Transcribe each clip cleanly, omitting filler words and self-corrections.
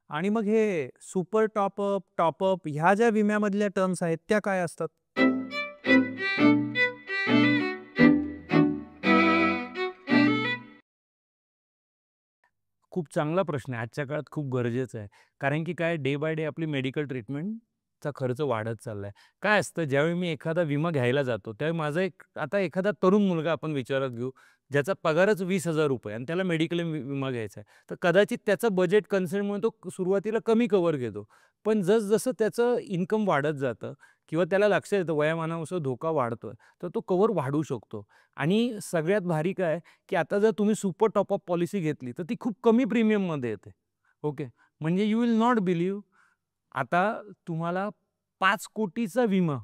आणि मग हे सुपर टॉपअप, टॉपअप ह्या ज्या विम्यामधल्या टर्म्स आहेत त्या काय असतात? खूप चांगला प्रश्न आहे. आजच्या काळात खूप गरजेचं आहे. कारण की काय डे बाय डे आपली मेडिकल ट्रीटमेंटचा खर्च वाढत चाललाय. काय असतं ज्यावेळी मी एखादा विमा घ्यायला जातो, त्यावेळी माझा एक आता एखादा तरुण मुलगा आपण विचारात घेऊ, ज्याचा पगारच ₹20,000 आणि त्याला मेडिक्लेम विमा घ्यायचा आहे. तर कदाचित त्याचं बजेट कन्सर्नमुळे तो सुरुवातीला कमी कव्हर घेतो. पण जसं त्याचं इन्कम वाढत जातं किंवा त्याला लक्षात येतं वयामानानुसार धोका वाढतोय, तर तो कव्हर वाढवू शकतो. आणि सगळ्यात भारी काय की आता जर तुम्ही सुपर टॉप अप पॉलिसी घेतली, तर ती खूप कमी प्रीमियममध्ये येते. ओके. म्हणजे यू विल नॉट बिलीव्ह आता तुम्हाला 5,00,00,000चा विमा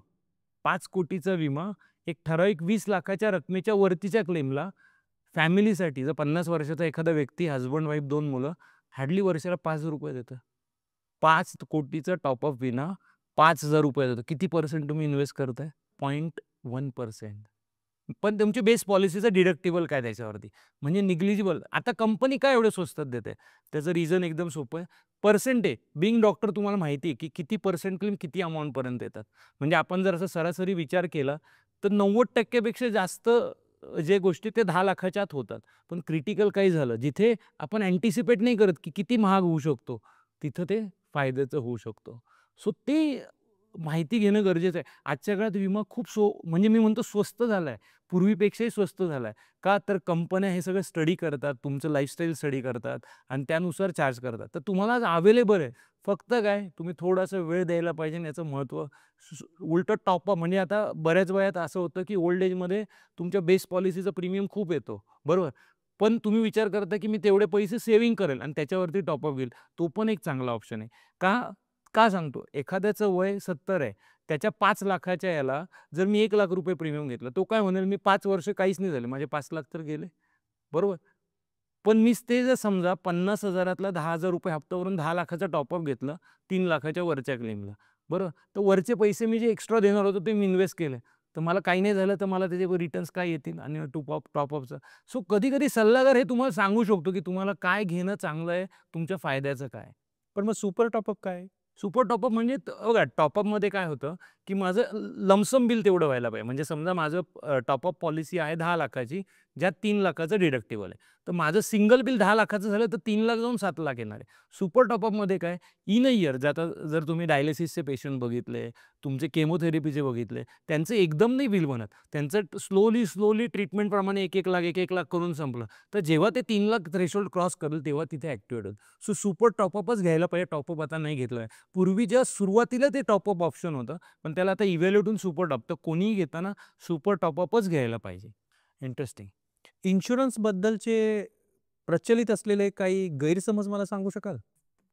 5,00,00,000चा विमा एक ठराविक 20,00,000च्या रकमेच्या वरतीच्या क्लेमला फॅमिलीसाठी जर 50 वर्षाचा एखादा व्यक्ती, हसबंड, वाईफ, 2 मुलं हार्डली वर्षाला ₹5 देतं. 5,00,00,000चा टॉप अप विमा ₹5,000 देतो. किती पर्सेंट तुम्ही इन्व्हेस्ट करताय? 0.1%. पण तुमची बेस पॉलिसीचं डिडक्टिबल काय त्याच्यावरती? म्हणजे निग्लिजिबल. आता कंपनी काय एवढं स्वस्तात देते? त्याचं रिझन एकदम सोपं आहे. पर्सेंट आहे. बिंग डॉक्टर तुम्हाला माहिती आहे, की किती पर्सेंट क्लेम किती अमाउंटपर्यंत येतात. म्हणजे आपण जर असा सरासरी विचार केला, तर 90% पेक्षा जास्त जे गोष्टी ते 10,00,000च्या आत होतात. पण क्रिटिकल काही झालं, जिथे आपण अँटिसिपेट नाही करत, की किती महाग होऊ शकतो, तिथं ते फायद्याचं होऊ शकतो. सो ते माहिती घेणं गरजेचं आहे. आजच्या काळात विमा खूप म्हणजे मी म्हणतो स्वस्त झालाय. पूर्वीपेक्षाही स्वस्त झालाय. का? तर कंपन्या हे सगळं स्टडी करतात, तुमचं लाईफस्टाईल स्टडी करतात आणि त्यानुसार चार्ज करतात. तर तुम्हाला आज अवेलेबल आहे. फक्त काय तुम्ही थोडासा वेळ द्यायला पाहिजे आणि याचं महत्त्व उलटं टॉपअप म्हणजे आता बऱ्याच वयात असं होतं, की ओल्ड एजमध्ये तुमच्या बेस पॉलिसीचा प्रीमियम खूप येतो, बरोबर? पण तुम्ही विचार करता, की मी तेवढे पैसे सेव्हिंग करेल आणि त्याच्यावरती टॉपअप घेईल. तो पण एक चांगला ऑप्शन आहे. का? का सांगतो? एखाद्याचं वय 70 आहे. त्याच्या 5,00,000च्या याला जर मी ₹1,00,000 प्रीमियम घेतला, तो काय म्हणेल, "मी 5 वर्ष काहीच नाही झाले. माझे 5,00,000 तर गेले." बरोबर? पण मीच ते जर समजा 50,000तला ₹10,000 हप्ता भरून 10,00,000चा टॉपअप घेतलं, 3,00,000च्या वरच्या क्लेमला. बरोबर? तर वरचे पैसे मी जे एक्स्ट्रा देणार होतो, ते मी इन्व्हेस्ट केले. तर मला काही नाही झालं, तर मला त्याचे रिटर्न्स काय येतील आणि टॉपअपचं. सो कधी-कधी सल्लागार हे तुम्हाला सांगू शकतो, की तुम्हाला काय घेणं चांगलं आहे, तुमच्या फायद्याचं काय? पण मग सुपर टॉपअप काय आहे? सुपर टॉपअप म्हणजे बघा टॉपअपमध्ये काय होतं, की माझं लमसम बिल तेवढं व्हायला पाहिजे. म्हणजे समजा माझं टॉपअप पॉलिसी आहे 10,00,000ची, ज्यात 3,00,000चं डिडक्टिबल आहे. तर माझं सिंगल बिल 10,00,000चं झालं तर 3,00,000 जाऊन 7,00,000 येणार आहे. सुपर टॉपअपमध्ये काय इन अ इयर जर तुम्ही डायलिसिसचे पेशंट बघितले, तुमचे केमोथेरपीचे बघितले, त्यांचं एकदम नाही बिल बनत. त्यांचं स्लोली ट्रीटमेंटप्रमाणे 1,00,000, 1,00,000 करून संपलं. तर जेव्हा ते 3,00,000 थ्रेशोल्ड क्रॉस करेल तेव्हा तिथे ॲक्टिव्हेट होईल. सो सुपर टॉपअपच घ्यायला पाहिजे. टॉपअप आता नाही घेतलं पूर्वी जेव्हा सुरुवातीला ते टॉपअप ऑप्शन होतं, पण त्याला आता इव्हॅल्युएट होऊन सुपर टॉप. तर कोणीही घेताना सुपर टॉपअपच घ्यायला पाहिजे. इंटरेस्टिंग. इन्शुरन्सबद्दलचे प्रचलित असलेले काही गैरसमज मला सांगू शकाल?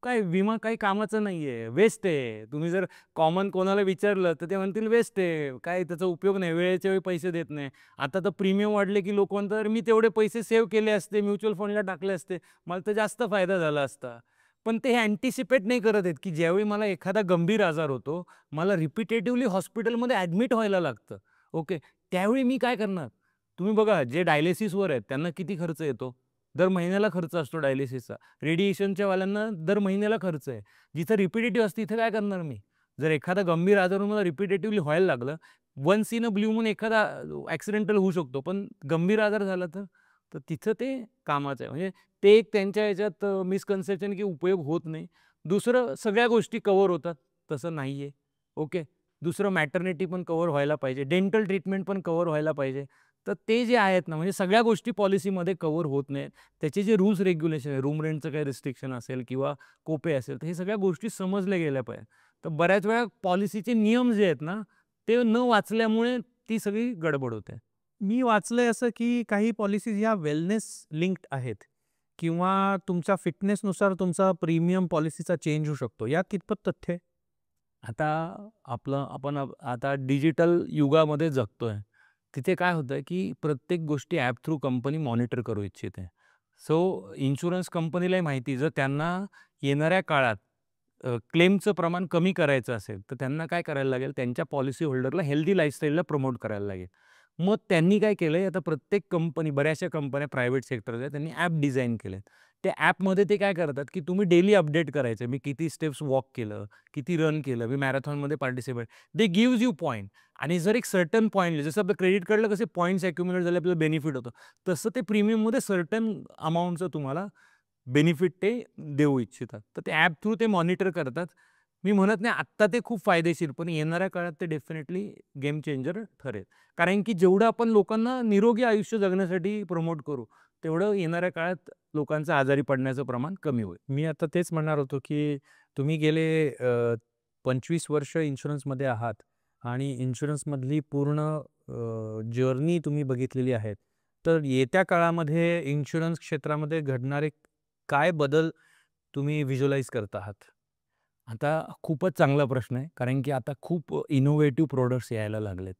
काय विमा काही कामाचा नाहीये, वेस्ट आहे. तुम्ही जर कॉमन कोणाला विचारलं, तर ते म्हणतील वेस्ट आहे. काय त्याचा उपयोग नाही. वेळेच्या वेळी पैसे देत नाही. आता तर प्रीमियम वाढले, की लोक म्हणतात, "मी तेवढे पैसे सेव्ह केले असते, म्युच्युअल फंडला टाकले असते, मला तर जास्त फायदा झाला असता." पण ते अँटिसिपेट नाही करत आहेत, की ज्यावेळी मला एखादा गंभीर आजार होतो, मला रिपिटेटिव्हली हॉस्पिटलमध्ये ॲडमिट व्हायला लागतं. ओके. त्यावेळी मी काय करणार? तुम्ही बघा, जे डायलिसिसवर आहेत, त्यांना किती खर्च येतो? दर महिन्याला खर्च असतो डायलिसिसचा. रेडिएशनच्या वाल्यांना दर महिन्याला खर्च आहे. जिथं रिपिटेटिव्ह असते तिथं काय करणार मी? जर एखादा गंभीर आजार मला रिपिटेटिव्हली व्हायला लागलं, once in a blue moon एखादा ॲक्सिडेंटल होऊ शकतो. पण गंभीर आजार झाला तर? तर तिथं ते कामाचं आहे. म्हणजे ते एक त्यांच्या ह्याच्यात मिसकन्सेप्शन की उपयोग होत नाही. दुसरं सगळ्या गोष्टी कव्हर होतात, तसं नाहीये. ओके. दुसरं मॅटर्निटी पण कव्हर व्हायला पाहिजे. डेंटल ट्रीटमेंट पण कव्हर व्हायला पाहिजे. तर ते जे आहेत ना, म्हणजे सगळ्या गोष्टी पॉलिसीमध्ये कव्हर होत नाहीत. त्याचे जे रूल्स रेग्युलेशन आहे, रूम रेंटचं काही रिस्ट्रिक्शन असेल किंवा कोपे असेल, तर हे सगळ्या गोष्टी समजल्या गेल्या पाहिजेत. तर बऱ्याच वेळा पॉलिसीचे नियम जे आहेत ना, ते न वाचल्यामुळे ती सगळी गडबड होते. मी वाचलंय असं, की काही पॉलिसीज ह्या वेलनेस लिंक्ड आहेत किंवा तुमच्या फिटनेसनुसार तुमचा प्रीमियम पॉलिसीचा चेंज होऊ शकतो. यात कितपत तथ्य आहे? आता आपण आता डिजिटल युगामध्ये जगतोय. तिथे काय होतंय, की प्रत्येक गोष्टी ॲप थ्रू कंपनी मॉनिटर करू इच्छिते. सो इन्शुरन्स कंपनीलाही माहिती जर त्यांना येणाऱ्या काळात क्लेमचं प्रमाण कमी करायचं असेल, तर त्यांना काय करायला लागेल, त्यांच्या पॉलिसी होल्डरला हेल्दी लाईफस्टाईलला प्रमोट करायला लागेल. मग त्यांनी काय केलंय, आता प्रत्येक कंपनी, बऱ्याचशा कंपन्या प्रायव्हेट सेक्टरच्या त्यांनी ॲप डिझाइन केलेत, त्या ॲपमध्ये ते काय करतात, की तुम्ही डेली अपडेट करायचं. मी किती स्टेप्स वॉक केलं, किती रन केलं, मी मॅरेथॉनमध्ये participate they gives you point. आणि जर एक सर्टन पॉइंट, जसं आपलं क्रेडिट कार्डला कसे पॉइंट्स अॅक्युम्युलेट झाले आपल्याला बेनिफिट होतं, तसं ते प्रीमियममध्ये सर्टन अमाउंटचं तुम्हाला बेनिफिट ते देऊ इच्छितात. तर ते ॲप थ्रू ते मॉनिटर करतात. मी म्हणत नाही आत्ता ते खूप फायदेशीर, पण येणाऱ्या काळात ते डेफिनेटली गेम चेंजर ठरेल. कारण की जेवढं आपण लोकांना निरोगी आयुष्य जगण्यासाठी प्रमोट करू, तेवढं येणाऱ्या काळात लोकांचं आजारी पडण्याचं प्रमाण कमी होईल. मी आता तेच म्हणणार होतो, की तुम्ही गेले 25 वर्ष इन्शुरन्समध्ये आहात आणि इन्शुरन्समधली पूर्ण जर्नी तुम्ही बघितलेली आहे. तर येत्या काळामध्ये इन्शुरन्स क्षेत्रामध्ये घडणारे काय बदल तुम्ही व्हिज्युअलाइज करत आहात? आता खूपच चांगला प्रश्न आहे. कारण की आता खूप इनोव्हेटिव्ह प्रॉडक्ट्स यायला लागलेत.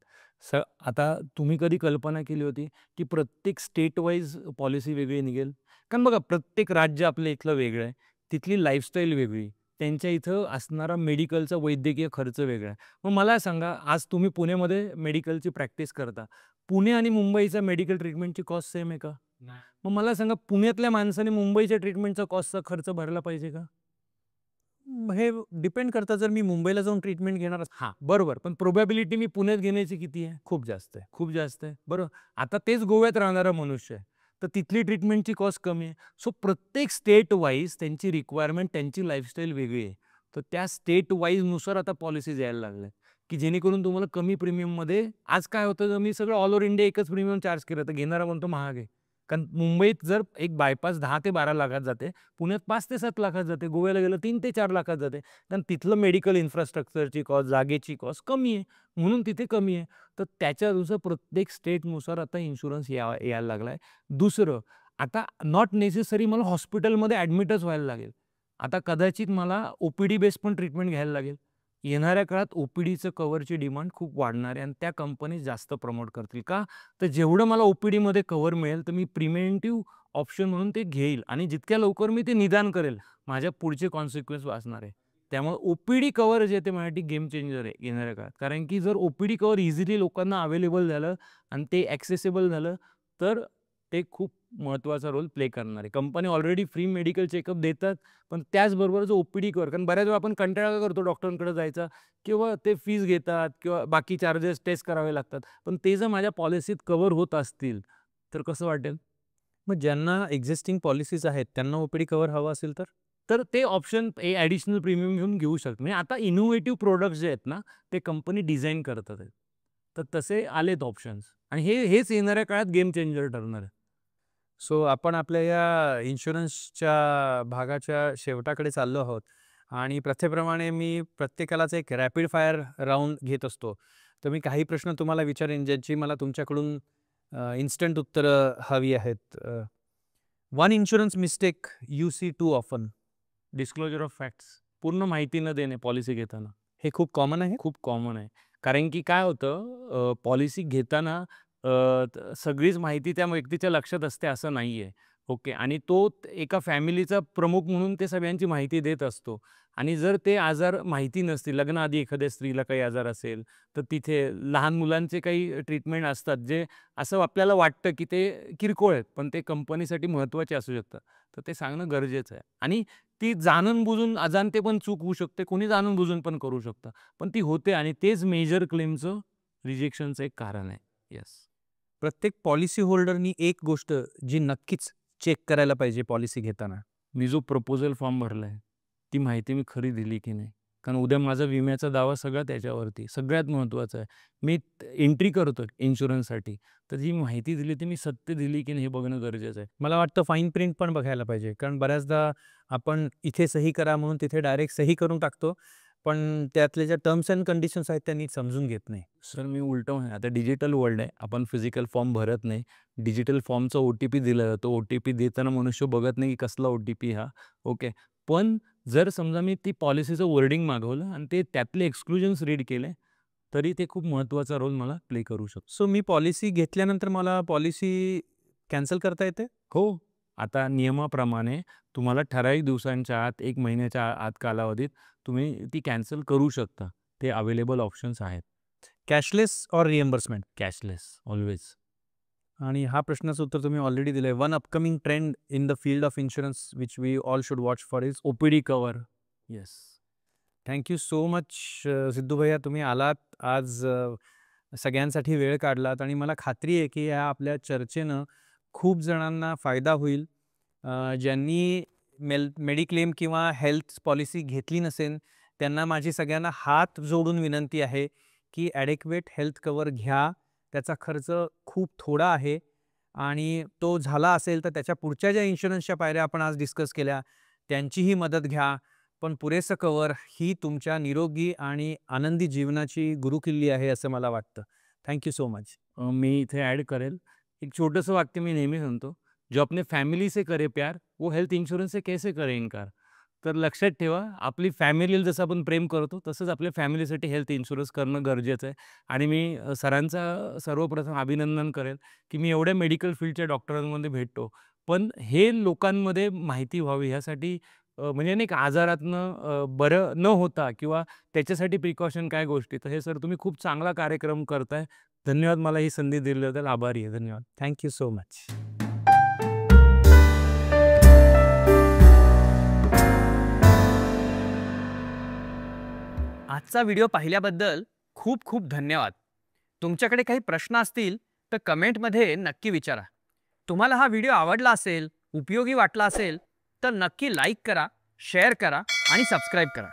आता तुम्ही कधी कल्पना केली होती, की प्रत्येक स्टेट वाईज पॉलिसी वेगळी निघेल? कारण बघा प्रत्येक राज्य आपल्या इथलं वेगळं आहे. तिथली लाईफस्टाईल वेगळी. त्यांच्या इथं असणारा मेडिकलचा वैद्यकीय खर्च वेगळा आहे. मग मला सांगा, आज तुम्ही पुण्यामध्ये मेडिकलची प्रॅक्टिस करता. पुणे आणि मुंबईचा मेडिकल ट्रीटमेंटची कॉस्ट सेम आहे का? नाही. मग मला सांगा, पुण्यातल्या माणसाने मुंबईच्या ट्रीटमेंटचा कॉस्टचा खर्च भरला पाहिजे का? हे डिपेंड करतं, जर मी मुंबईला जाऊन ट्रीटमेंट घेणार हां, बरोबर. पण प्रोबॅबिलिटी मी पुण्यात घेण्याची किती आहे? खूप जास्त आहे. खूप जास्त आहे. बरोबर. आता तेच गोव्यात राहणारा मनुष्य आहे. तर तिथली ट्रीटमेंटची कॉस्ट कमी आहे. सो प्रत्येक स्टेट वाईज त्यांची रिक्वायरमेंट, त्यांची लाईफस्टाईल वेगळी आहे. तर त्या स्टेट वाईजनुसार आता पॉलिसीज यायला लागल्या, की जेणेकरून तुम्हाला कमी प्रीमियममध्ये आज काय होतं, जर मी सगळं ऑल ओव्हर इंडिया एकच प्रीमियम चार्ज केलं, तर घेणारा म्हणतो महाग आहे. कारण मुंबईत जर एक बायपास 10 ते 12 लाखात जाते, पुण्यात 5 ते 7 लाखात जाते, गोव्याला गेलं 3 ते 4 लाखात जाते. कारण तिथलं मेडिकल इन्फ्रास्ट्रक्चरची कॉस्ट, जागेची कॉस्ट कमी आहे, म्हणून तिथे कमी आहे. तर त्याच्यानुसार प्रत्येक स्टेटनुसार आता इन्शुरन्स यायला लागला आहे. दुसरं, आता नॉट नेसेसरी मला हॉस्पिटलमध्ये ॲडमिटच व्हायला लागेल. आता कदाचित मला ओ-पी-डी बेस पण ट्रीटमेंट घ्यायला लागेल. येणाऱ्या काळात ओ-पी-डीचं कव्हरची डिमांड खूप वाढणार आहे आणि त्या कंपनीज जास्त प्रमोट करतील. का? तर जेवढं मला ओ-पी-डीमध्ये कव्हर मिळेल, तर मी प्रिव्हेंटिव्ह ऑप्शन म्हणून ते घेईल आणि जितक्या लवकर मी ते निदान करेल, माझ्या पुढचे कॉन्सिक्वेन्स वाचणार आहे. त्यामुळे ओ-पी-डी कव्हर जे ते माझ्यासाठी गेम चेंजर आहे येणाऱ्या काळात. कारण की जर ओ-पी-डी कव्हर इझिली लोकांना अवेलेबल झालं आणि ते ॲक्सेसिबल झालं, तर ते खूप महत्त्वाचा रोल प्ले करणार आहे. Company already free medical checkup देतात, पण त्याचबरोबर जो ओ-पी-डी कव्हर, कारण बऱ्याच वेळा आपण कंटाळा करतो डॉक्टरांकडे जायचा किंवा ते फीस घेतात किंवा बाकी चार्जेस टेस्ट करावे लागतात. पण ते जर माझ्या पॉलिसीत कव्हर होत असतील, तर कसं वाटेल? मग ज्यांना एक्झिस्टिंग पॉलिसीज आहेत, त्यांना ओ-पी-डी कव्हर हवं असेल तर? तर ते ऑप्शन ॲडिशनल प्रीमियम घेऊन घेऊ शकतो. म्हणजे आता इनोव्हेटिव्ह प्रॉडक्ट्स जे आहेत ना, ते कंपनी डिझाइन करतात आहेत. तर तसे आलेत ऑप्शन्स आणि हेच येणाऱ्या काळात गेम चेंजर ठरणार आहे. सो आपण आपल्या या इन्शुरन्सच्या भागाच्या शेवटाकडे चाललो आहोत आणि प्रथेप्रमाणे मी प्रत्येकालाच एक रॅपिड फायर राउंड घेत असतो. तर मी काही प्रश्न तुम्हाला विचारेन, ज्यांची मला तुमच्याकडून इन्स्टंट उत्तरं हवी आहेत. One insurance mistake you see too often. Disclosure of facts. पूर्ण माहिती न देणे पॉलिसी घेताना. हे खूप कॉमन आहे. खूप कॉमन आहे. कारण की काय होतं पॉलिसी घेताना सगळीच माहिती त्या व्यक्तीच्या लक्षात असते असं नाहीये. ओके. आणि तो एका फॅमिलीचा प्रमुख म्हणून ते सगळ्यांची माहिती देत असतो. आणि जर ते आजार माहिती नसतील, लग्नाआधी एखाद्या स्त्रीला काही आजार असेल, तर तिथे लहान मुलांचे काही ट्रीटमेंट असतात, जे असं आपल्याला वाटतं की ते किरकोळ आहेत, पण ते कंपनीसाठी महत्त्वाचे असू शकतात. तर ते सांगणं गरजेचं आहे. आणि ती जाणून-बुजून अजाणते पण चूक होऊ शकते. कोणी जाणून-बुजून पण करू शकतं. पण ती होते आणि तेच मेजर क्लेमचं रिजेक्शनचं एक कारण आहे. येस. प्रत्येक पॉलिसी होल्डरनी एक गोष्ट जी नक्कीच चेक करायला पाहिजे पॉलिसी घेताना. मी जो प्रपोजल फॉर्म भरलाय, ती माहिती मी खरी दिली की नाही? कारण उद्या माझा विम्याचा दावा सगळा त्याच्यावरती. सगळ्यात महत्त्वाचं आहे. मी एंट्री करतो इन्शुरन्ससाठी, तर जी माहिती दिली ती मी सत्य दिली की नाही हे बघणं गरजेचं आहे. मला वाटतं फाईन प्रिंट पण बघायला पाहिजे. कारण बऱ्याचदा आपण इथे सही करा म्हणून तिथे डायरेक्ट सही करून टाकतो. पण त्यातले ज्या टर्म्स अँड कंडिशन्स आहेत त्या नीट समजून घेत नाही. सर मी उलटं म्हणेन, आता डिजिटल वर्ल्ड आहे. आपण फिजिकल फॉर्म भरत नाही. डिजिटल फॉर्मचा ओ-टी-पी दिला जातो. ओ-टी-पी देताना मनुष्य बघत नाही की कसला ओ-टी-पी हा. ओके. पण जर समजा मी ती पॉलिसीचं वर्डिंग मागवलं आणि ते त्यातले एक्सक्लुजन्स रीड केले, तरी ते खूप महत्त्वाचा रोल मला प्ले करू शकतो. सो मी पॉलिसी घेतल्यानंतर मला पॉलिसी कॅन्सल करता येते? हो. आता नियमाप्रमाणे तुम्हाला ठराविक दिवसांच्या आत, 1 महिन्याच्या आत कालावधीत तुम्ही ती कॅन्सल करू शकता. ते अवेलेबल ऑप्शन्स आहेत. कॅशलेस और रिइम्बर्समेंट? Cashless always. आणि हा प्रश्नाचं उत्तर तुम्ही ऑलरेडी दिलंय. One upcoming trend in the field of insurance which we all should watch for is OPD cover. Yes. Thank you so much Sidhu भैया, तुम्ही आलात आज, सगळ्यांसाठी वेळ काढलात आणि मला खात्री आहे की या आपल्या चर्चेनं खूप जणांना फायदा होईल. ज्यांनी मेडिक्लेम किंवा हेल्थ पॉलिसी घेतली नसेल त्यांना माझी सगळ्यांना हात जोडून विनंती आहे की ॲडेक्वेट हेल्थ कवर घ्या. त्याचा खर्च खूप थोडा आहे आणि तो झाला असेल तर त्याच्या पुढच्या ज्या इन्शुरन्सच्या पायऱ्या आपण आज डिस्कस केल्या त्यांचीही मदत घ्या. पण पुरेसं कवर ही तुमच्या निरोगी आणि आनंदी जीवनाची गुरुकिल्ली आहे असं मला वाटतं. Thank you so much. मी इथे ॲड करेल एक छोटंसं वाक्य मी नेहमी म्हणतो, जो अपने फॅमिली से करे प्यार वो हेल्थ इन्शुरन्स से कैसे करे इनकार. तर लक्षात ठेवा, आपली फॅमिलीला जसं आपण प्रेम करतो तसंच आपल्या फॅमिलीसाठी हेल्थ इन्शुरन्स करणं गरजेचं आहे. आणि मी सरांचा सर्वप्रथम अभिनंदन करेल की मी एवढ्या मेडिकल फील्डच्या डॉक्टरांमध्ये भेटतो, पण हे लोकांमध्ये माहिती व्हावी ह्यासाठी म्हणजे नाही का आजारातनं बरं न होता किंवा त्याच्यासाठी प्रिकॉशन काय गोष्टी, तर हे सर तुम्ही खूप चांगला कार्यक्रम करताय. धन्यवाद. मला ही संधी दिल्याबद्दल आभारी आहे. धन्यवाद. Thank you so much. आजचा व्हिडिओ पाहिल्याबद्दल खूप खूप धन्यवाद. तुमच्याकडे काही प्रश्न असतील तर कमेंटमध्ये नक्की विचारा. तुम्हाला हा व्हिडिओ आवडला असेल, उपयोगी वाटला असेल तर नक्की लाईक करा, शेअर करा आणि सबस्क्राईब करा.